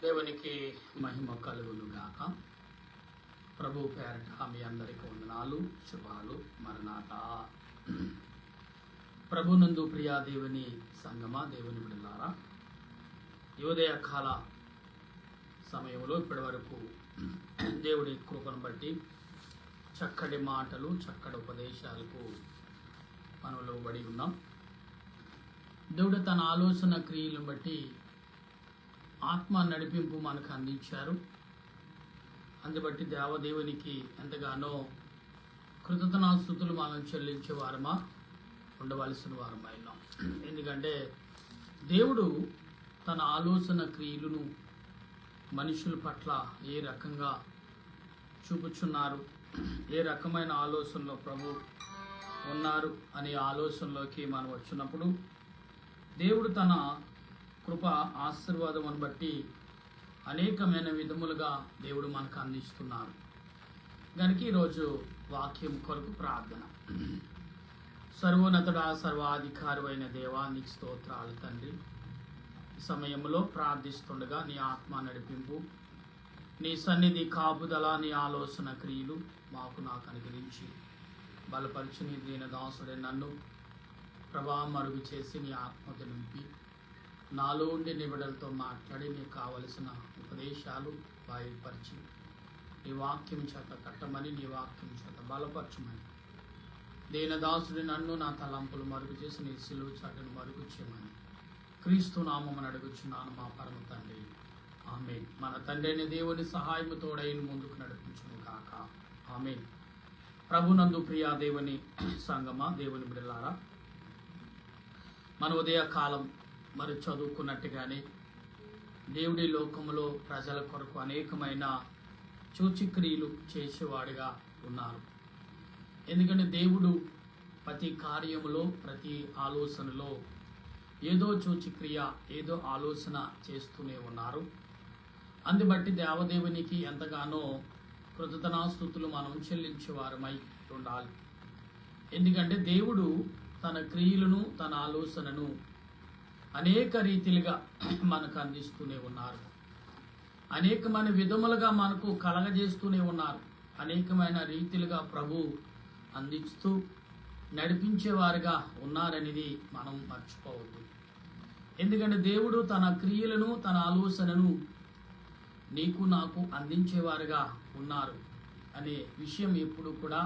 దేవునికి మహిమ కలుగునుగాక. ప్రభు పేరట మీ అందరికీ వందనాలు, శుభాలు, మరణాత. ప్రభునందు ప్రియా దేవుని సంగమా, దేవుని బిడ్డలారా, ఉదయ కాల సమయంలో ఇప్పటి వరకు దేవుడి కృపను బట్టి చక్కటి మాటలు, చక్కటి ఉపదేశాలకు మనం లోబడి ఉన్నాం. దేవుడు తన ఆలోచన క్రియలను బట్టి ఆత్మ నడిపింపు మనకు అందించారు. అందుబట్టి దేవదేవునికి ఎంతగానో కృతజ్ఞతాస్తుతులు మనం చెల్లించే వారమా ఉండవలసిన వారమైనాం. ఎందుకంటే దేవుడు తన ఆలోచన క్రియలను మనుషుల పట్ల ఏ రకంగా చూపుచున్నారు, ఏ రకమైన ఆలోచనలో ప్రభు ఉన్నారు అనే ఆలోచనలోకి మనం వచ్చినప్పుడు దేవుడు తన కృప ఆశీర్వాదం బట్టి అనేకమైన విధములుగా దేవుడు మనకు అందిస్తున్నారు. కనుక ఈరోజు వాక్యం కొరకు ప్రార్థన. సర్వోన్నతుడా, సర్వాధికారి అయిన దేవా, నీకు స్తోత్రాలు తండ్రి. ఈ సమయంలో ప్రార్థిస్తుండగా నీ ఆత్మ నడిపింపు, నీ సన్నిధి కాపుదల, నీ ఆలోచన క్రియలు నాకు అనుగ్రహించి బలపరిచి నీ దీన దాసుడే నన్ను ప్రభా మరుగు చేసి నీ ఆత్మతో నింపి నాలో ఉండి నిబిడలతో మాట్లాడి నీకు కావలసిన ఉపదేశాలు బయలుపరిచి నీ వాక్యం చేత కట్టమని, నీ వాక్యం చేత బలపరచమని, దీనదాసుడి నన్ను నా తలంపులు మరుగు చేసి నీ సిలువ చాటును మరుగు చేయమని క్రీస్తు నామమున అడుగుచున్నాను మా పరమ తండ్రి, ఆమేన్. మన తండ్రి అయిన దేవుని సహాయము తోడైన ముందుకు నడిపించును కాక, ఆమేన్. ప్రభునందు ప్రియా దేవుని సంగమా, దేవుని బిడ్డలారా, మన ఉదయ కాలం మరి చదువుకున్నట్టుగానే దేవుడి లోకములో ప్రజల కొరకు అనేకమైన సూచక్రియలు చేసేవాడిగా ఉన్నారు. ఎందుకంటే దేవుడు ప్రతి కార్యములో, ప్రతి ఆలోచనలో ఏదో సూచక్రియ, ఏదో ఆలోచన చేస్తూనే ఉన్నారు. అందుబట్టి దేవదేవునికి ఎంతగానో కృతజ్ఞతాస్తుతులు మనం చెల్లించేవారమై ఉండాలి. ఎందుకంటే దేవుడు తన క్రియలను, తన ఆలోచనను అనేక రీతిలుగా మనకు అందిస్తూనే ఉన్నారు. అనేకమైన విధములుగా మనకు కలగజేస్తూనే ఉన్నారు. అనేకమైన రీతిలుగా ప్రభు అందిస్తూ నడిపించేవారుగా ఉన్నారనేది మనం మర్చిపోవద్దు. ఎందుకంటే దేవుడు తన క్రియలను, తన ఆలోచనను నీకు నాకు అందించేవారుగా ఉన్నారు అనే విషయం ఎప్పుడు కూడా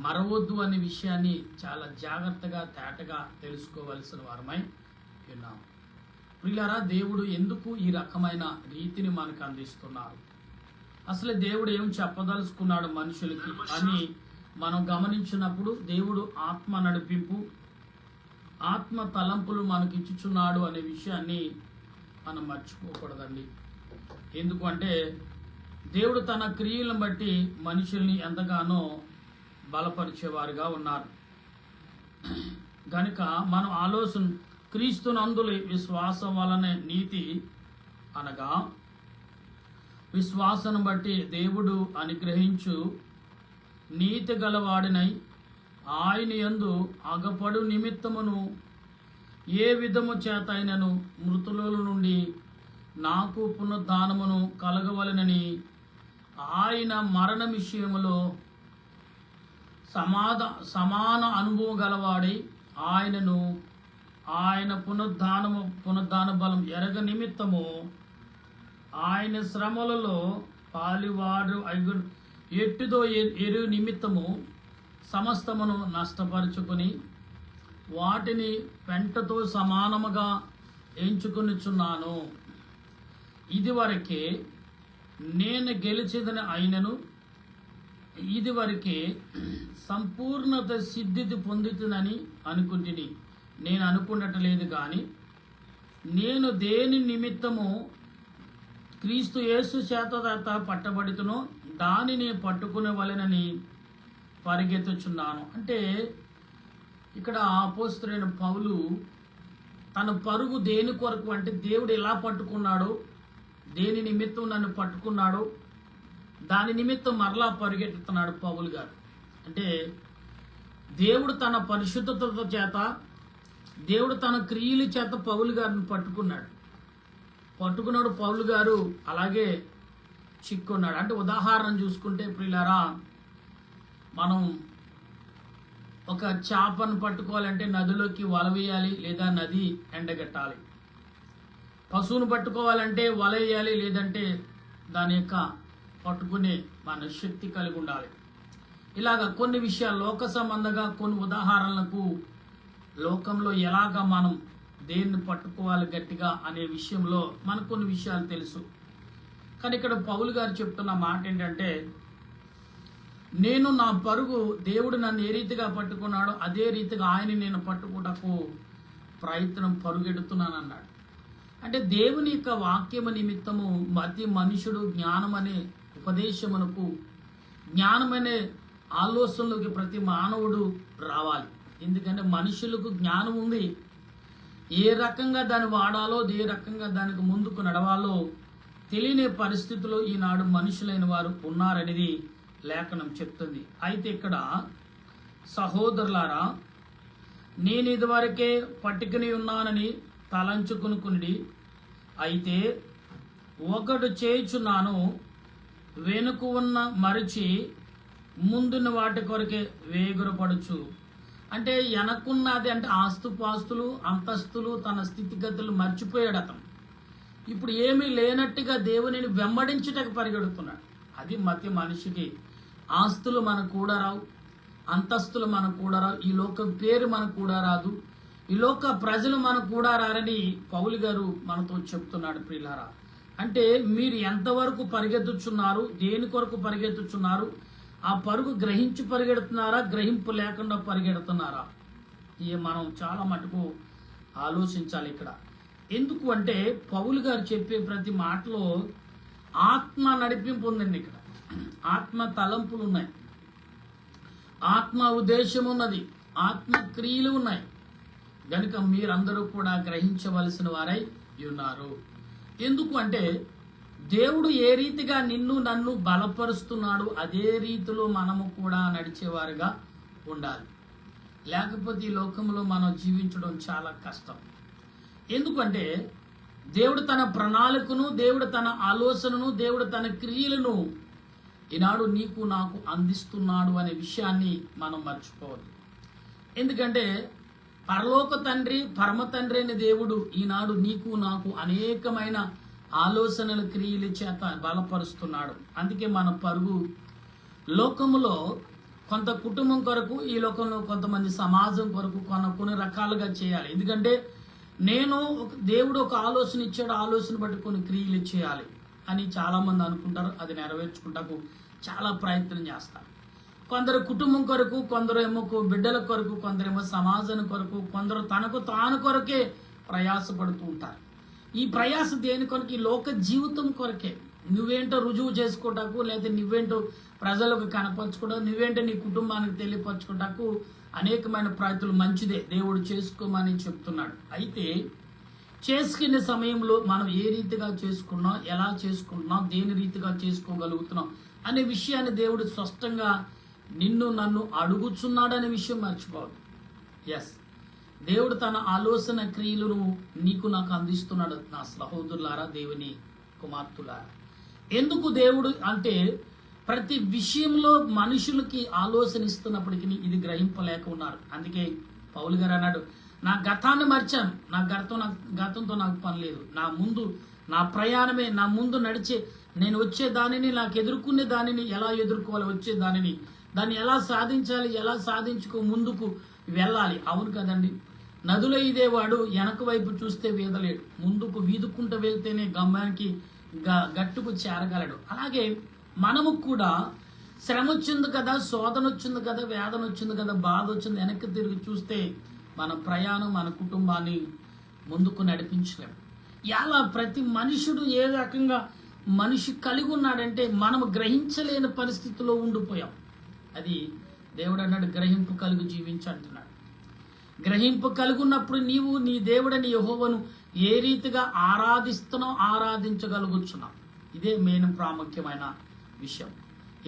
మరవద్దు అనే విషయాన్ని చాలా జాగ్రత్తగా, తేటగా తెలుసుకోవలసిన వారమై ఉన్నాం. ప్రియులారా, దేవుడు ఎందుకు ఈ రకమైన రీతిని మనకు అందిస్తున్నారు, అసలు దేవుడు ఏం చెప్పదలుచుకున్నాడు మనుషులకి అని మనం గమనించినప్పుడు దేవుడు ఆత్మ నడిపింపు, ఆత్మ తలంపులు మనకి ఇచ్చుచున్నాడు అనే విషయాన్ని మనం మర్చిపోకూడదండి. ఎందుకంటే దేవుడు తన క్రియలను బట్టి మనుషుల్ని ఎంతగానో బలపరిచేవారుగా ఉన్నారు. కనుక మనం ఆలోచన క్రీస్తునందుల విశ్వాసం వలన నీతి అనగా విశ్వాసను బట్టి దేవుడు అనుగ్రహించు నీతి గలవాడినై ఆయన యందు అగపడు నిమిత్తమును ఏ విధము చేతైనను మృతుల నుండి నాకు పునరుద్ధానమును కలగవలెనని ఆయన మరణ విషయములో సమాన అనుభవం గలవాడై ఆయన పునరుద్ధాన బలం ఎరగ నిమిత్తము ఆయన శ్రమలలో పాలివాడు ఎట్టుదో ఎరు నిమిత్తము సమస్తమును నష్టపరుచుకొని వాటిని పెంటతో సమానముగా ఎంచుకొనిచున్నాను. ఇదివరకే నేను గెలిచేదని అయినను, ఇదివరకే సంపూర్ణత సిద్ధితి పొందుతుందని అనుకుంటుని. నేను అనుకున్నట్లేదు కానీ నేను దేని నిమిత్తము క్రీస్తు యేసు చేత పట్టబడుతునో దానిని పట్టుకునే వలెనని పరిగెత్తుచున్నాను. అంటే ఇక్కడ అపోస్తలుడైన పౌలు తన పరుగు దేని కొరకు అంటే దేవుడు ఎలా పట్టుకున్నాడో, దేని నిమిత్తం నన్ను పట్టుకున్నాడో దాని నిమిత్తం మరలా పరిగెత్తుతున్నాడు పౌలు గారు. అంటే దేవుడు తన పరిశుద్ధత చేత, దేవుడు తన క్రియల చేత పౌలు గారిని పట్టుకున్నాడు. పట్టుకున్నాడు పౌలు గారు, అలాగే చిక్కున్నాడు. అంటే ఉదాహరణ చూసుకుంటే ప్రియులారా, మనం ఒక చేపను పట్టుకోవాలంటే నదిలోకి వల వేయాలి, లేదా నది ఎండగట్టాలి. పశువును పట్టుకోవాలంటే వల వేయాలి, లేదంటే దాని యొక్క పట్టుకునే మన శక్తి కలిగి ఉండాలి. ఇలాగ కొన్ని విషయాలు లోక సంబంధంగా కొన్ని ఉదాహరణలకు లోకంలో ఎలాగ మనం దేన్ని పట్టుకోవాలి గట్టిగా అనే విషయంలో మనకు కొన్ని విషయాలు తెలుసు. కానీ ఇక్కడ పౌలు గారు చెప్తున్న మాట ఏంటంటే, నేను నా పరుగు దేవుడు నన్ను ఏ రీతిగా పట్టుకున్నాడో అదే రీతిగా ఆయన నేను పట్టుకుటకు ప్రయత్నం పరుగెడుతున్నాను అన్నాడు. అంటే దేవుని యొక్క వాక్యము నిమిత్తము ప్రతి మనుషుడు జ్ఞానమనే ఉపదేశమునకు, జ్ఞానమనే ఆలోచనలోకి ప్రతి మానవుడు రావాలి. ఎందుకంటే మనుషులకు జ్ఞానం ఉంది, ఏ రకంగా దాన్ని వాడాలో, ఏ రకంగా దానికి ముందుకు నడవాలో తెలియని పరిస్థితిలో ఈనాడు మనుషులైన వారు ఉన్నారనేది లేఖనం చెప్తుంది. అయితే ఇక్కడ సహోదరులారా, నేను ఇదివరకే పట్టుకుని ఉన్నానని తలంచుకునుకుని, అయితే ఒకటి చేయుచున్నాను, వెనుక ఉన్న మరిచి ముందున్న వాటి కొరకే వేగురపడుచు. అంటే వెనకున్నది అంటే ఆస్తుపాస్తులు, అంతస్తులు, తన స్థితిగతులు మర్చిపోయాడు అతను. ఇప్పుడు ఏమీ లేనట్టుగా దేవునిని వెంబడించుటకు పరిగెడుతున్నాడు. అది మతి మనిషికి. ఆస్తులు మనకు కూడా రావు, అంతస్తులు మనకు కూడా రావు, ఈ లోకం పేరు మనకు కూడా రాదు, ఈ లోక ప్రజలు మనకు కూడా రారని పౌలు గారు మనతో చెప్తున్నాడు. ప్రియులారా, అంటే మీరు ఎంతవరకు పరిగెత్తుచున్నారు, దేని కొరకు పరిగెత్తుచున్నారు, ఆ పరుగు గ్రహించి పరిగెడుతున్నారా, గ్రహింపు లేకుండా పరిగెడుతున్నారా? మనం చాలా మటుకు ఆలోచించాలి ఇక్కడ. ఎందుకు అంటే పౌలు గారు చెప్పే ప్రతి మాటలో ఆత్మ నడిపింపు ఉందండి. ఇక్కడ ఆత్మ తలంపులు ఉన్నాయి, ఆత్మ ఉద్దేశం ఉన్నది, ఆత్మ క్రియలు ఉన్నాయి. కనుక మీరందరూ కూడా గ్రహించవలసిన వారై ఉన్నారు. ఎందుకు అంటే దేవుడు ఏ రీతిగా నిన్ను నన్ను బలపరుస్తున్నాడు అదే రీతిలో మనము కూడా నడిచేవారుగా ఉండాలి. లేకపోతే ఈ లోకంలో మనం జీవించడం చాలా కష్టం. ఎందుకంటే దేవుడు తన ప్రణాళికను, దేవుడు తన ఆలోచనను, దేవుడు తన క్రియలను ఈనాడు నీకు నాకు అందిస్తున్నాడు అనే విషయాన్ని మనం మర్చిపోవద్దు. ఎందుకంటే పరలోక తండ్రి, పరమ తండ్రి అనే దేవుడు ఈనాడు నీకు నాకు అనేకమైన ఆలోచనల క్రియల చేత బలపరుస్తున్నాడు. అందుకే మన పరుగు లోకములో కొంత కుటుంబం కొరకు, ఈ లోకంలో కొంతమంది సమాజం కొరకు కొన్ని రకాలుగా చేయాలి. ఎందుకంటే దేవుడు ఒక ఆలోచన ఇచ్చాడు, ఆలోచన బట్టి కొన్ని క్రియలు చేయాలి అని చాలా మంది అనుకుంటారు. అది నెరవేర్చుకుంటకు చాలా ప్రయత్నం చేస్తారు. కొందరు కుటుంబం కొరకు, కొందరు ఏమో బిడ్డల కొరకు, కొందరేమో సమాజం కొరకు, కొందరు తనకు తాను కొరకే ప్రయాసపడుతూ ఉంటారు. ఈ ప్రయాస దేని కొరకు? ఈ లోక జీవితం కొరకే. నువ్వేంటో రుజువు చేసుకోవటాకు, లేదా నువ్వేంటో ప్రజలకు కనపరచుకోవడం, నువ్వేంటో నీ కుటుంబానికి తెలియపరచుకోవటాకు అనేకమైన ప్రయత్నాలు మంచిదే, దేవుడు చేసుకోమని చెప్తున్నాడు. అయితే చేసుకునే సమయంలో మనం ఏ రీతిగా చేసుకున్నాం, ఎలా చేసుకుంటున్నాం, దేని రీతిగా చేసుకోగలుగుతున్నాం అనే విషయాన్ని దేవుడు స్పష్టంగా నిన్ను నన్ను అడుగుచున్నాడు అనే విషయం మర్చిపోవద్దు. ఎస్, దేవుడు తన ఆలోచన క్రియలను నీకు నాకు అందిస్తున్నాడు. నా సహోదరులారా, దేవుని కుమార్తెలారా, ఎందుకు దేవుడు అంటే ప్రతి విషయంలో మనుషులకి ఆలోచన ఇస్తున్నప్పటికీ ఇది గ్రహింపలేక ఉన్నారు. అందుకే పౌలు గారు అన్నాడు, నా గతాన్ని మర్చాను, నా గతంతో నాకు పని లేదు, నా ముందు నా ప్రయాణమే, నా ముందు నడిచే నేను వచ్చే దానిని, నాకు ఎదుర్కొనే దానిని ఎలా ఎదుర్కోవాలి, వచ్చే దాన్ని ఎలా సాధించాలి, ఎలా సాధించుకో ముందుకు వెళ్ళాలి. అవును కదండి, నదులో ఇదేవాడు వెనక వైపు చూస్తే వీదలేడు, ముందుకు వీదుకుంటూ వెళ్తేనే గమ్యానికి గట్టుకు చేరగలడు. అలాగే మనము కూడా శ్రమ వచ్చింది కదా, శోధన వచ్చింది కదా, వేదన వచ్చింది కదా, బాధ వచ్చింది, వెనక్కి తిరిగి చూస్తే మన ప్రయాణం, మన కుటుంబాన్ని ముందుకు నడిపించలేము. ఇలా ప్రతి మనుషుడు ఏ రకంగా మనిషి కలిగి ఉన్నాడంటే మనము గ్రహించలేని పరిస్థితిలో ఉండిపోయాం. అది దేవుడు అన్నాడు, గ్రహింపు కలిగి జీవించంటున్నాడు. గ్రహింపు కలిగి ఉన్నప్పుడు నీవు నీ దేవుడని యెహోవాను ఏ రీతిగా ఆరాధిస్తున్నావు, ఆరాధించగలుగుతున్నావు. ఇదే మెయిన్ ప్రాముఖ్యమైన విషయం.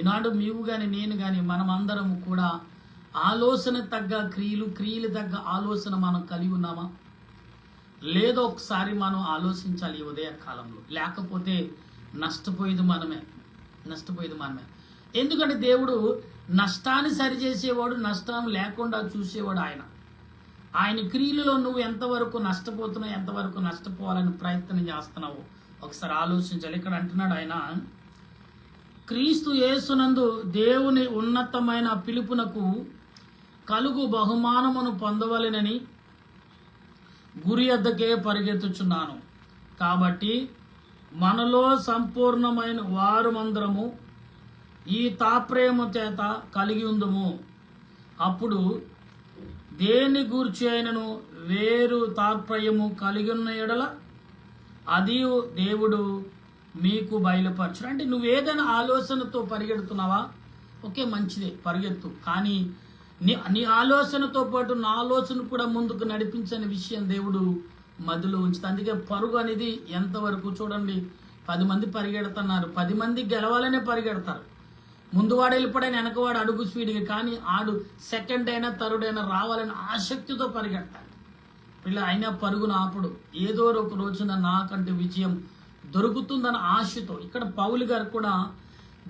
ఈనాడు నీవు కానీ నేను కానీ మనమందరము కూడా ఆలోచన తగ్గ క్రియలు తగ్గ ఆలోచన మనం కలిగి ఉన్నామా? లేదో ఒకసారి మనం ఆలోచించాలి ఈ ఉదయ కాలంలో. లేకపోతే నష్టపోయేది మనమే. ఎందుకంటే దేవుడు నష్టాన్ని సరిచేసేవాడు, నష్టం లేకుండా చూసేవాడు. ఆయన క్రియలలో నువ్వు ఎంతవరకు నష్టపోతున్నావు, ఎంతవరకు నష్టపోవాలని ప్రయత్నం చేస్తున్నావు ఒకసారి ఆలోచించాలి. ఇక్కడ అంటున్నాడు ఆయన, క్రీస్తు యేసునందు దేవుని ఉన్నతమైన పిలుపునకు కలుగు బహుమానమును పొందవలెనని గురి వద్దకే పరిగెత్తుచున్నాను. కాబట్టి మనలో సంపూర్ణమైన వారమందరము ఈ తాప్రేమ చేత కలిగి ఉందము. అప్పుడు దేని గూర్చి అయినను వేరు తాత్పర్యము కలిగి ఉన్న ఎడల అది దేవుడు మీకు బయలుపరచు. అంటే నువ్వు ఏదైనా ఆలోచనతో పరిగెడుతున్నావా? ఓకే, మంచిదే, పరిగెత్తు. కానీ నీ ఆలోచనతో పాటు నా ఆలోచన కూడా ముందుకు నడిపించని విషయం దేవుడు మధ్యలో ఉంచుతుంది. అందుకే పరుగు అనేది ఎంతవరకు చూడండి, 10 మంది పరిగెడుతున్నారు, 10 మంది గెలవాలనే పరిగెడతారు. ముందువాడు వెళ్ళిపోయిన వెనకవాడు అడుగు స్పీడ్గా, కానీ ఆడు సెకండ్ అయినా థర్డ్ అయినా రావాలని ఆసక్తితో పరిగెడతాడు. ఇలా అయినా పరుగును ఆపుడు. ఏదో ఒక రోజున నాకంటే విజయం దొరుకుతుందన్న ఆశతో. ఇక్కడ పౌలు గారు కూడా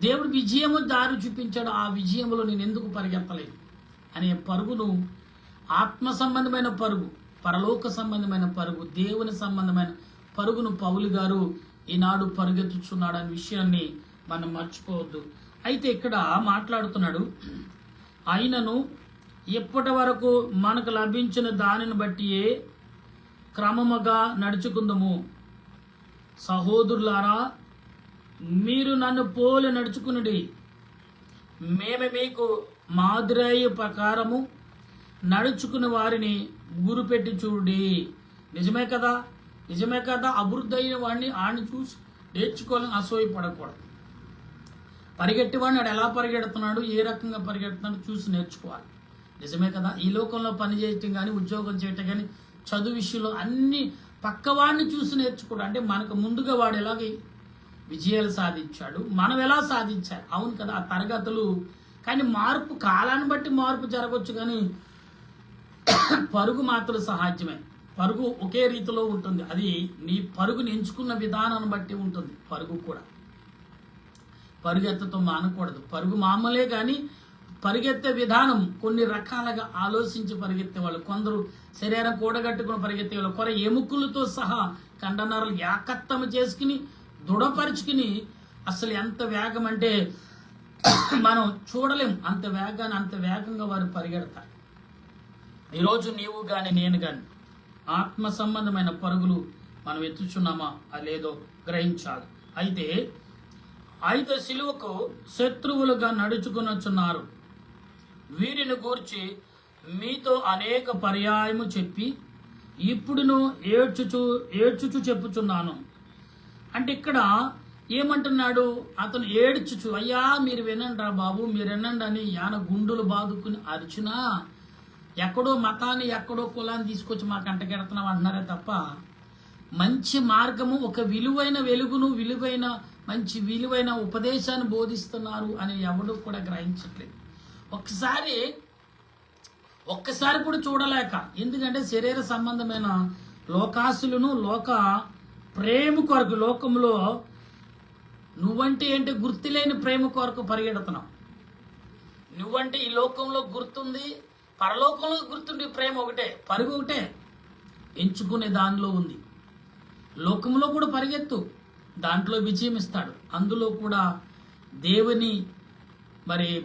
దేవుడు విజయము దారి చూపించాడు, ఆ విజయంలో నేను ఎందుకు పరిగెత్తలేదు అనే పరుగును, ఆత్మ సంబంధమైన పరుగు, పరలోక సంబంధమైన పరుగు, దేవుని సంబంధమైన పరుగును పౌలు గారు ఈనాడు పరుగెత్తుచున్నాడు అనే విషయాన్ని మనం మర్చిపోవద్దు. అయితే ఇక్కడ మాట్లాడుతున్నాడు, అయినను ఇప్పటి వరకు మనకు లభించిన దానిని బట్టియే క్రమముగా నడుచుకుందాము. సహోదరులారా, మీరు నన్ను పోలి నడుచుకునుడి. మేము మీకు మాదిరాయి ప్రకారము నడుచుకున్న వారిని గురిపెట్టి చూడి. నిజమే కదా. అభివృద్ధి అయిన వాడిని ఆడిని చూసి నేర్చుకోవాలని అసూయపడకూడదు. పరిగెట్టేవాడిని వాడు ఎలా పరిగెడుతున్నాడు, ఏ రకంగా పరిగెడుతున్నాడు చూసి నేర్చుకోవాలి. నిజమే కదా. ఈ లోకంలో పని చేయటం కానీ, ఉద్యోగం చేయటం కానీ, చదువు విషయంలో అన్ని పక్కవాడిని చూసి నేర్చుకోవడం. అంటే మనకు ముందుగా వాడు ఎలాగ విజయాలు సాధించాడు, మనం ఎలా సాధించాలి. అవును కదా, ఆ తరగతులు. కానీ మార్పు, కాలాన్ని బట్టి మార్పు జరగవచ్చు, కానీ పరుగు మాత్రం సహాధ్యమే. పరుగు ఒకే రీతిలో ఉంటుంది. అది నీ పరుగుని ఎంచుకున్న విధానాన్ని బట్టి ఉంటుంది. పరుగు కూడా పరుగెత్తతో మానకూడదు. పరుగు మామూలే, కానీ పరిగెత్తే విధానం కొన్ని రకాలుగా ఆలోచించి పరిగెత్తే వాళ్ళు, కొందరు శరీరం కూడగట్టుకుని పరిగెత్తే వాళ్ళు, కొర ఎముకలతో సహా కండనరాలు ఏకత్వం చేసుకుని దృఢపరుచుకుని అసలు ఎంత వేగం అంటే మనం చూడలేం. అంత వేగంగా వారు పరిగెడతారు. ఈరోజు నీవు కానీ నేను కానీ ఆత్మ సంబంధమైన పరుగులు మనం ఎత్తుచున్నామా అది లేదో గ్రహించాలి. అయితే సిలువకు శత్రువులుగా నడుచుకునొచ్చున్నారు. వీరిని గూర్చి మీతో అనేక పర్యాయము చెప్పి ఇప్పుడును ఏడ్చుచు చెప్పుచున్నాను. అంటే ఇక్కడ ఏమంటున్నాడు, అతను ఏడ్చుచు, అయ్యా మీరు వినండి రా బాబు, మీరు వినండి అని యాన గుండులు బాదుకుని అరిచినా, ఎక్కడో మతాన్ని ఎక్కడో కులాన్ని తీసుకొచ్చి మాకు అంటకెడుతున్నాం అంటున్నారే తప్ప మంచి మార్గము, ఒక విలువైన వెలుగును, మంచి విలువైన ఉపదేశాన్ని బోధిస్తున్నారు అని ఎవడు కూడా గ్రహించట్లేదు. ఒక్కసారి కూడా చూడలేక, ఎందుకంటే శరీర సంబంధమైన లోకాసులను, లోక ప్రేమ కొరకు, లోకంలో నువ్వంటే ఏంటి గుర్తులేని ప్రేమ కొరకు పరిగెడుతున్నావు. నువ్వంటే ఈ లోకంలో గుర్తుంది, పరలోకంలో గుర్తుండే ప్రేమ ఒకటే, పరుగు ఒకటే, ఎంచుకునే దానిలో ఉంది. లోకంలో కూడా పరిగెత్తు, దాంట్లో విజయం ఇస్తాడు. అందులో కూడా దేవుని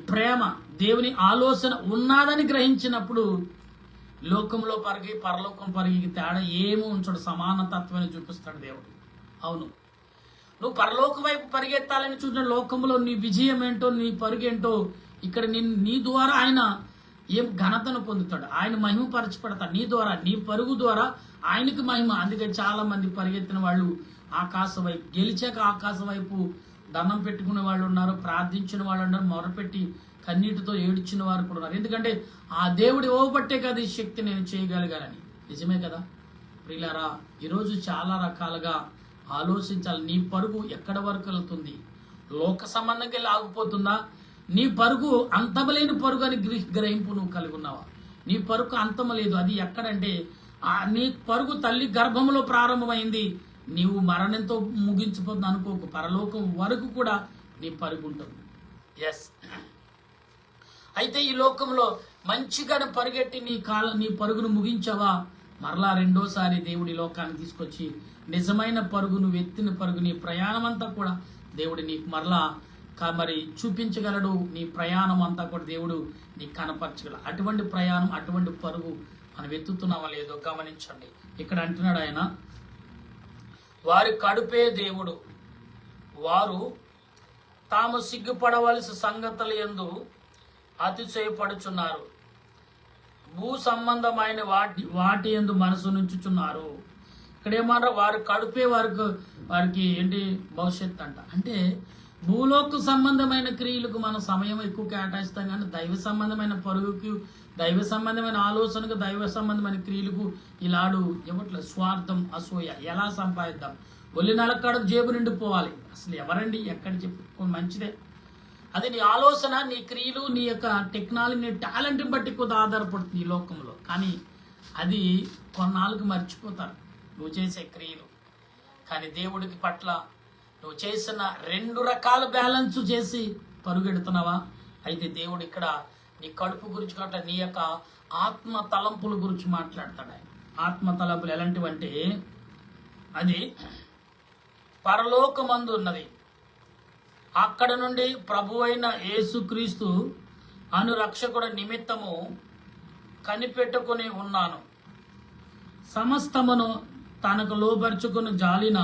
ప్రేమ, దేవుని ఆలోచన ఉన్నదని గ్రహించినప్పుడు లోకంలో పరిగి పరలోకం పరిగి తేడా ఏమో ఉంచడు, సమానతత్వాన్ని చూపిస్తాడు దేవుడు. అవును, నువ్వు పరలోక వైపు పరిగెత్తాలని చూసిన లోకంలో నీ విజయం ఏంటో, నీ పరుగేంటో, ఇక్కడ నీ ద్వారా ఆయన ఏం ఘనతను పొందుతాడు, ఆయన మహిమ పరచబడతాడు నీ ద్వారా, నీ పరుగు ద్వారా ఆయనకి మహిమ. అందుకే చాలా మంది పరిగెత్తిన వాళ్ళు ఆకాశం వైపు, గెలిచాక ఆకాశం వైపు దండం పెట్టుకునే వాళ్ళు ఉన్నారు, ప్రార్థించిన వాళ్ళు ఉన్నారు, మొరపెట్టి కన్నీటితో ఏడ్చిన వారు కూడా ఉన్నారు. ఎందుకంటే ఆ దేవుడు ఇవ్వబట్టే కదా ఈ శక్తి నేను చేయగలిగానని. నిజమే కదా ప్రియులారా. ఈరోజు చాలా రకాలుగా ఆలోచించాలి. నీ పరుగు ఎక్కడ వరకు వెళ్తుంది? లోక సంబంధంగా ఆగిపోతుందా? నీ పరుగు అంతమలేని పరుగు అని గ్రహింపు నువ్వు కలిగి ఉన్నావా? నీ పరుగు అంతమ లేదు. అది ఎక్కడంటే నీ పరుగు తల్లి గర్భంలో ప్రారంభమైంది, నీవు మరణంతో ముగించిపోతుంది అనుకోకు, పరలోకం వరకు కూడా నీ పరుగు ఉంటుంది. ఎస్, అయితే ఈ లోకంలో మంచిగా పరిగెట్టి నీ పరుగును ముగించావా, మరలా రెండోసారి దేవుడి లోకాన్ని తీసుకొచ్చి నిజమైన పరుగు, నువ్వు ఎత్తిన పరుగు, నీ ప్రయాణం అంతా కూడా దేవుడు నీకు మరలా మరి చూపించగలడు. నీ ప్రయాణం అంతా కూడా దేవుడు నీకు కనపరచగలడు. అటువంటి ప్రయాణం, అటువంటి పరుగు మనం ఎత్తుతున్నామా లేదో గమనించండి. ఇక్కడ అంటున్నాడు ఆయన, వారి కడుపే దేవుడు, వారు తాము సిగ్గుపడవలసిన సంగతుల యందు అతిశయపడుచున్నారు, భూ సంబంధమైన వాటి యందు మనసు నుంచుచున్నారు. ఇక్కడ ఏమన్నా వారి కడుపే వారికి ఏంటి భవిష్యత్తు అంట. అంటే భూలోక సంబంధమైన క్రియలకు మనం సమయం ఎక్కువ కేటాయిస్తాం, కానీ దైవ సంబంధమైన పరుగుకి, దైవ సంబంధమైన ఆలోచనకు, దైవ సంబంధమైన క్రియలకు ఇలాడు ఇవ్వట్లేదు. స్వార్థం, అసూయ, ఎలా సంపాదిద్దాం, ఒళ్ళు నలక్కడకు జేబు నిండిపోవాలి. అసలు ఎవరండి, ఎక్కడ చెప్పు, మంచిదే. అది నీ ఆలోచన, నీ క్రియలు, నీ యొక్క టెక్నాలజీ, నీ టాలెంట్ని బట్టి కొద్ది ఆధారపడుతుంది ఈ లోకంలో. కానీ అది కొన్నాళ్ళకి మర్చిపోతారు నువ్వు చేసే క్రియలు. కానీ దేవుడికి పట్ల నువ్వు చేసిన 2 రకాల బ్యాలెన్స్ చేసి పరుగెడుతున్నావా? అయితే దేవుడు ఇక్కడ నీ కడుపు గురించి కాక నీ యొక్క ఆత్మ తలంపుల గురించి మాట్లాడతాడు. ఆయన ఆత్మ తలంపులు ఎలాంటివంటే, అది పరలోకమందు ఉన్నది, అక్కడ నుండి ప్రభువైన యేసుక్రీస్తు అను రక్షకుడి నిమిత్తము కనిపెట్టుకుని ఉన్నాను, సమస్తమును తనకు లోపరుచుకుని జాలిన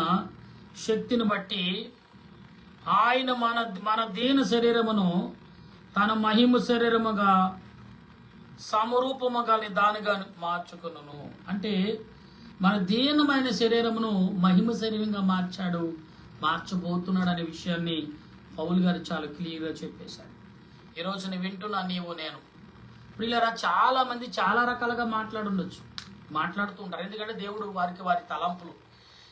శక్తిని బట్టి ఆయన మన దీన శరీరమును తన మహిమ శరీరముగా సమరూపము గల దానిగా మార్చుకును. అంటే మన దీనమైన శరీరమును మహిమ శరీరంగా మార్చబోతున్నాడు అనే విషయాన్ని పౌలు గారు చాలా క్లియర్గా చెప్పేశాడు. ఈరోజు నేను వింటున్నా, నీవు నేను పిల్లరా, చాలా మంది చాలా రకాలుగా మాట్లాడుతూ ఉంటారు. ఎందుకంటే దేవుడు వారి తలంపులు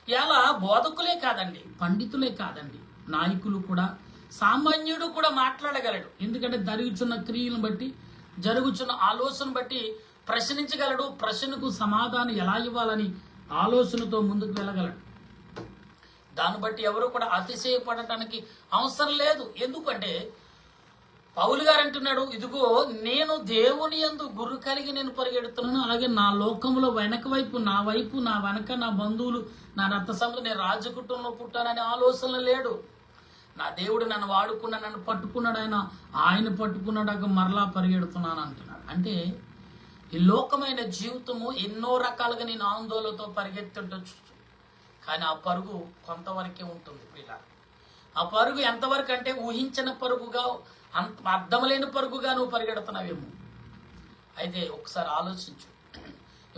ఇలా బోధకులే కాదండి, పండితులే కాదండి, నాయకులు కూడా, సామాన్యుడు కూడా మాట్లాడగలడు. ఎందుకంటే జరుగుతున్న క్రియలను బట్టి, జరుగుతున్న ఆలోచన బట్టి ప్రశ్నించగలడు. ప్రశ్నకు సమాధానం ఎలా ఇవ్వాలని ఆలోచనతో ముందుకు వెళ్ళగలడు. దాన్ని బట్టి ఎవరు కూడా అతిశయపడటానికి అవసరం లేదు. ఎందుకంటే పౌలు గారు అంటున్నాడు, ఇదిగో నేను దేవుని యందు గుర్రు కలిగి నేను పరిగెడుతున్నాను, అలాగే నా లోకంలో వెనక వైపు, నా వెనక నా బంధువులు, నా రక్త సంబంధం, నేను రాజకుటుంబంలో పుట్టాననే ఆలోచన లేడు. నా దేవుడు నన్ను వాడుకున్నాడు, నన్ను పట్టుకున్నాడు, ఆయన పట్టుకున్నాడు, మరలా పరిగెడుతున్నాను అంటున్నాడు. అంటే ఈ లోకమైన జీవితము ఎన్నో రకాలుగా నేను ఆందోళనతో పరిగెత్తుండొచ్చు, కానీ ఆ పరుగు కొంతవరకే ఉంటుంది పిల్ల. ఆ పరుగు ఎంతవరకు అంటే ఊహించిన పరుగుగా, అర్థం లేని పరుగుగా నువ్వు పరిగెడుతున్నావేమో. అయితే ఒకసారి ఆలోచించు,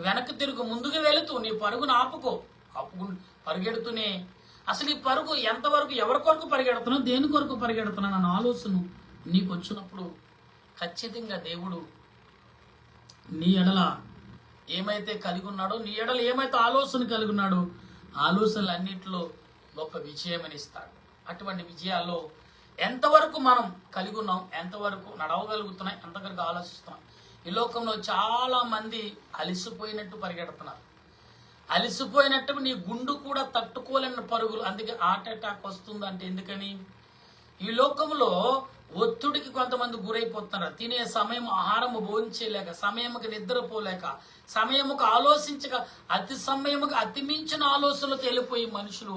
వెనక్కి తిరుగు, ముందుకు వెళుతూ నీ పరుగును ఆపుకు పరిగెడుతూనే అసలు ఈ పరుగు ఎంతవరకు, ఎవరి కొరకు పరిగెడుతున్నావు, దేని కొరకు పరిగెడుతున్నాను అన్న ఆలోచన నీకు వచ్చినప్పుడు ఖచ్చితంగా దేవుడు నీ ఎడల ఏమైతే కలిగి ఉన్నాడో, నీ ఎడల ఏమైతే ఆలోచన కలిగి ఉన్నాడో, ఆలోచనలన్నింటిలో గొప్ప విజయమని ఇస్తాడు. అటువంటి విజయాల్లో ఎంతవరకు మనం కలిగి ఉన్నాం, ఎంతవరకు నడవగలుగుతున్నాం, ఎంతవరకు ఆలోచిస్తున్నాం. ఈ లోకంలో చాలా మంది అలిసిపోయినట్టు పరిగెడుతున్నారు. అలిసిపోయినట్టు నీ గుండు కూడా తట్టుకోలేని పరుగులు. అందుకే హార్ట్ అటాక్ వస్తుందంటే ఎందుకని? ఈ లోకంలో ఒత్తిడికి కొంతమంది గురైపోతున్నారు. తినే సమయం ఆహారము భోంచేయలేక, సమయముకి నిద్రపోలేక, సమయముకు ఆలోచించక, అతి మించిన ఆలోచనలు తేలిపోయి మనుషులు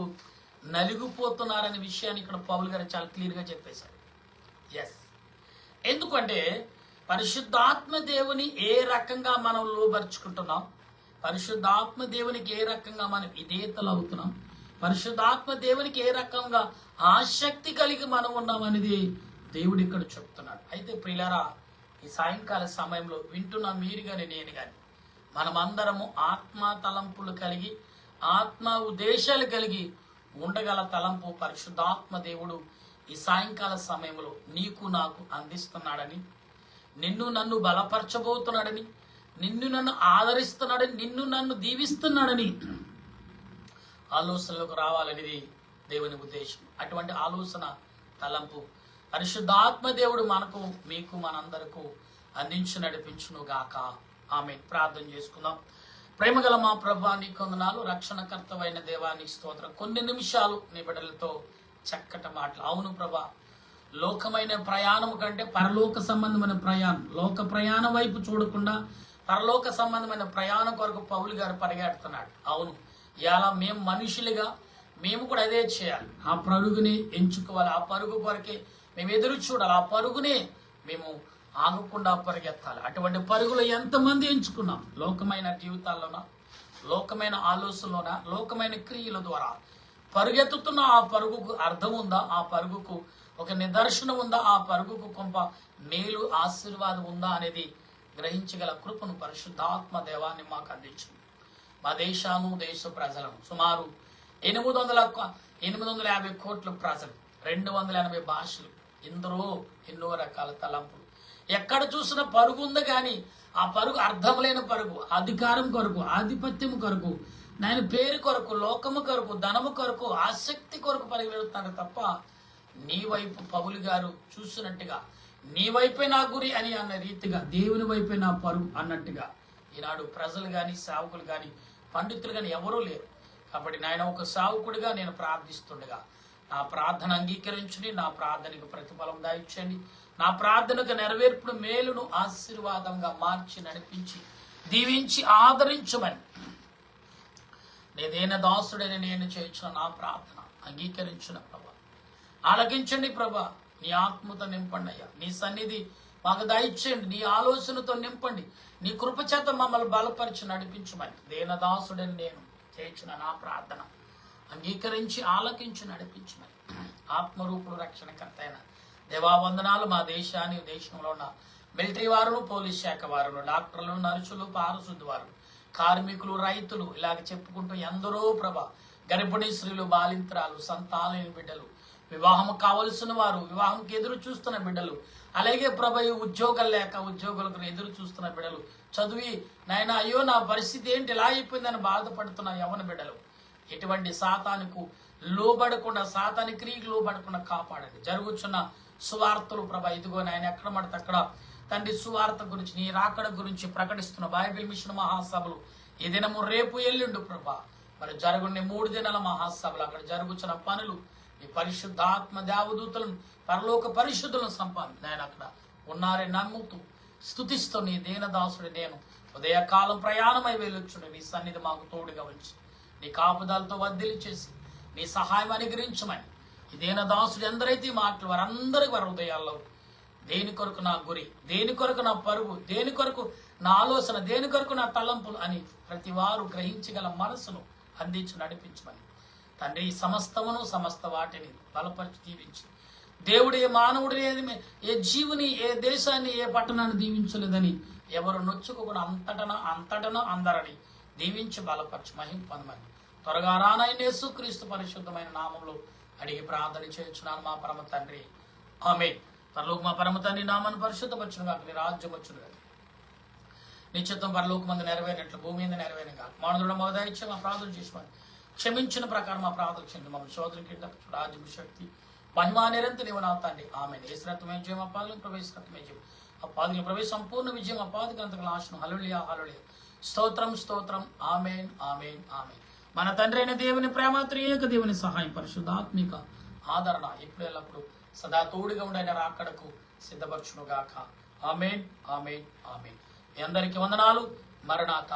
నలిగిపోతున్నారనే విషయాన్ని ఇక్కడ పౌలు గారు చాలా క్లియర్గా చెప్పేశారు. ఎస్, ఎందుకంటే పరిశుద్ధాత్మ దేవుని ఏ రకంగా మనం లోబరుచుకుంటున్నాం, పరిశుద్ధాత్మ దేవునికి ఏ రకంగా మనం విధేయతలు అవుతున్నాం, పరిశుద్ధాత్మ దేవునికి ఏ రకంగా ఆసక్తి కలిగి మనం ఉన్నామనేది దేవుడు ఇక్కడ చెప్తున్నాడు. అయితే ప్రియులారా, ఈ సాయంకాల సమయంలో వింటున్న మీరు కానీ నేను కానీ మనమందరము ఆత్మ తలంపులు కలిగి, ఆత్మ ఉద్దేశాలు కలిగి ఉండగల తలంపు పరిశుద్ధాత్మ దేవుడు ఈ సాయంకాల సమయంలో నీకు నాకు అందిస్తున్నాడని, నిన్ను నన్ను బలపరచబోతున్నాడని, నిన్ను నన్ను ఆదరిస్తున్నాడని, నిన్ను నన్ను దీవిస్తున్నాడని ఆలోచనలకు రావాలనేది దేవుని ఉద్దేశం. అటువంటి ఆలోచన తలంపు పరిశుద్ధాత్మ దేవుడు మనకు, మీకు, మనందరకు అందించి నడిపించును గాక. ఆమె ప్రార్థన చేసుకుందాం. ప్రేమగల మా ప్రభా నీకు వందనాలు. రక్షణకర్తవైన దేవానికి స్తోత్రం. కొన్ని నిమిషాలు నీ బిడ్డలతో చక్కటి మాటలు. అవును ప్రభా, లోకమైన ప్రయాణం కంటే పరలోక సంబంధమైన ప్రయాణం, లోక ప్రయాణం వైపు చూడకుండా పరలోక సంబంధమైన ప్రయాణం కొరకు పౌలు గారు పరిగెడుతున్నాడు. అవును, ఇలా మేము మనుషులుగా మేము కూడా అదే చేయాలి. ఆ పరుగుని ఎంచుకోవాలి. ఆ పరుగు కొరకే మేము ఎదురు చూడాలి. ఆ పరుగునే మేము ఆగకుండా పరిగెత్తాలి. అటువంటి పరుగులు ఎంతమంది ఎంచుకున్నాం? లోకమైన జీవితాల్లోన, లోకమైన ఆలోచనలోన, లోకమైన క్రియల ద్వారా పరుగెత్తుతున్న ఆ పరుగుకు అర్థం ఉందా? ఆ పరుగుకు ఒక నిదర్శనం ఉందా? ఆ పరుగుకు కొంత మేలు ఆశీర్వాదం ఉందా అనేది గ్రహించగల కృపను పరిశుద్ధాత్మ దేవాన్ని మాకు అందించింది. మా దేశాను, దేశ ప్రజలను సుమారు 850 కోట్ల ప్రజలు, 280 భాషలు, ఇందులో ఎన్నో రకాల తలంపులు. ఎక్కడ చూసిన పరుగు ఉంది కానీ ఆ పరుగు అర్థం లేని పరుగు, అధికారం కొరకు, ఆధిపత్యం కొరకు, నేను పేరు కొరకు, లోకము కొరకు, ధనము కొరకు, ఆసక్తి కొరకు పరిగెడుతున్నాడు తప్ప నీ వైపు పౌలు గారు చూసినట్టుగా నీ వైపే నా గురి అని అన్న రీతిగా దేవుని వైపే నా పరుగు అన్నట్టుగా ఈనాడు ప్రజలు కానీ, సేవకులు కానీ, పండితులు కానీ ఎవరూ లేరు. కాబట్టి నాయన ఒక సేవకుడిగా నేను ప్రార్థిస్తుండగా నా ప్రార్థన అంగీకరించండి, నా ప్రార్థనకు ప్రతిఫలం దాయిచ్చండి, నా ప్రార్థనకు నెరవేర్పుడు మేలును ఆశీర్వాదంగా మార్చి నడిపించి దీవించి ఆదరించమని నేదైన దాసుడని నేను చేయించిన నా ప్రార్థన అంగీకరించిన ప్రభా, ఆలకించండి ప్రభా. నీ ఆత్మతో నింపండి అయ్యా. నీ సన్నిధి మాకు దయచేయండి. నీ ఆలోచనతో నింపండి. నీ కృపచేత మమ్మల్ని బలపరిచి నడిపించమని దేనదాసుడని నేను చేయించిన నా ప్రార్థన అంగీకరించి ఆలకించి నడిపించమని ఆత్మరూపుడు రక్షణకర్త అయిన దేవావందనాలు. మా దేశాన్ని, దేశంలో ఉన్న మిలిటరీ వారును, పోలీస్ శాఖ వారును, డాక్టర్లు, నర్సులు, పారిశుద్ధ వారు, కార్మికులు, రైతులు, ఇలాగ చెప్పుకుంటూ ఎందరో ప్రభా, గర్భిణీ స్త్రీలు, బాలింత్రాలు, సంతానలేని బిడ్డలు, వివాహం కావలసిన వారు, వివాహంకి ఎదురు చూస్తున్న బిడ్డలు, అలాగే ప్రభ ఉద్యోగాలు లేక ఉద్యోగులకు ఎదురు చూస్తున్న బిడ్డలు, చదివి నాయన అయ్యో నా పరిస్థితి ఏంటి ఇలా అయిపోయిందని బాధపడుతున్న యవన బిడ్డలు, ఎటువంటి సాతానుకు లోబడకుండా, సాతాని క్రియకు లోబడకుండా కాపాడండి. జరుగుతున్న సువార్తలు ప్రభ, ఇదిగో నాయన ఎక్కడ పడితే అక్కడ తండ్రి సువార్త గురించి, నీ రాకడ గురించి ప్రకటిస్తున్న బైబిల్ మిషన్ మహాసభలు ఈ దినము రేపు ఎల్లుండు ప్రభ, మరి జరుగుని 3 దినాల మహాసభలు, అక్కడ జరుగుతున్న పనులు ఈ పరిశుద్ధాత్మ దేవదూతలను, పరలోక పరిశుద్ధులను సంపాదించి ఆయన అక్కడ ఉన్నారని నమ్ముతూ స్తుతిస్తూ నీ దీనదాసుడి నేను ఉదయకాలం ప్రయాణమై వెళ్ళొచ్చుండి. నీ సన్నిధి మాకు తోడుగా ఉంచి నీ కాపుదలతో వర్ధిల్లి చేసి నీ సహాయం అనుగ్రహించమని ఈ దీనదాసుడు ఎందరైతే మాటలు వారందరి వారి హృదయాల్లో దేని కొరకు నా గురి, దేని కొరకు నా పరుగు, దేని కొరకు నా ఆలోచన, దేని కొరకు నా తలంపులు అని ప్రతి వారు గ్రహించగల మనసును అందించి నడిపించమని తండ్రి సమస్తమును, సమస్త వాటిని బలపరిచి దీవించి దేవుడు ఏ మానవుడు, ఏ జీవుని, ఏ దేశాన్ని, ఏ పట్టణాన్ని దీవించలేదని ఎవరు నొచ్చుకోకుండా అంతటన అందరని దీవించి బలపరిచి మహింపనమని త్వరగా రానైన యేసుక్రీస్తు పరిశుద్ధమైన నామంలో అడిగి ప్రార్థన చేయించున్నాను మా పరమ తండ్రి, ఆమేన్. పరలోక మా పరమ తండ్రి నామాన్ని పరిశుద్ధపరచును గాక, నీ రాజ్యం వచ్చును గాక, నీ చిత్తం పరలోకమందు నెరవేరినట్లు భూమి మీద నెరవేరిన గాక. మానవుడు మోదాయిచ్చి మా ప్రార్థన చేసి క్షమించిన ప్రకారం మా ప్రార్థన క్షమించి మమ్మల్ని శోధన కింద రాజ్యం, శక్తి, మహిమా నిరంతరం నీవు అవుతాండి. ఆమెను ఏసురత్వమే జయం, అపాదులను ప్రవేశరత్వమే జయం, అపాదుల ప్రవేశ సంపూర్ణ విజయం, అపాదికంతకు నాశనం. హల్లెలూయా, హల్లెలూయా, స్తోత్రం, స్తోత్రం. ఆమేన్, ఆమేన్, ఆమేన్. మన తండ్రి అయిన దేవుని ప్రేమ, త్రియేక దేవుని సహాయం, పరిశుద్ధాత్మిక ఆదరణ ఎప్పుడు ఎల్లప్పుడు సదా తోడుగా ఉండిన రాకడకు సిద్ధపరచును గాక. ఆమేన్, ఆమేన్, ఆమేన్. మీ అందరికీ వందనాలు. మరణాత.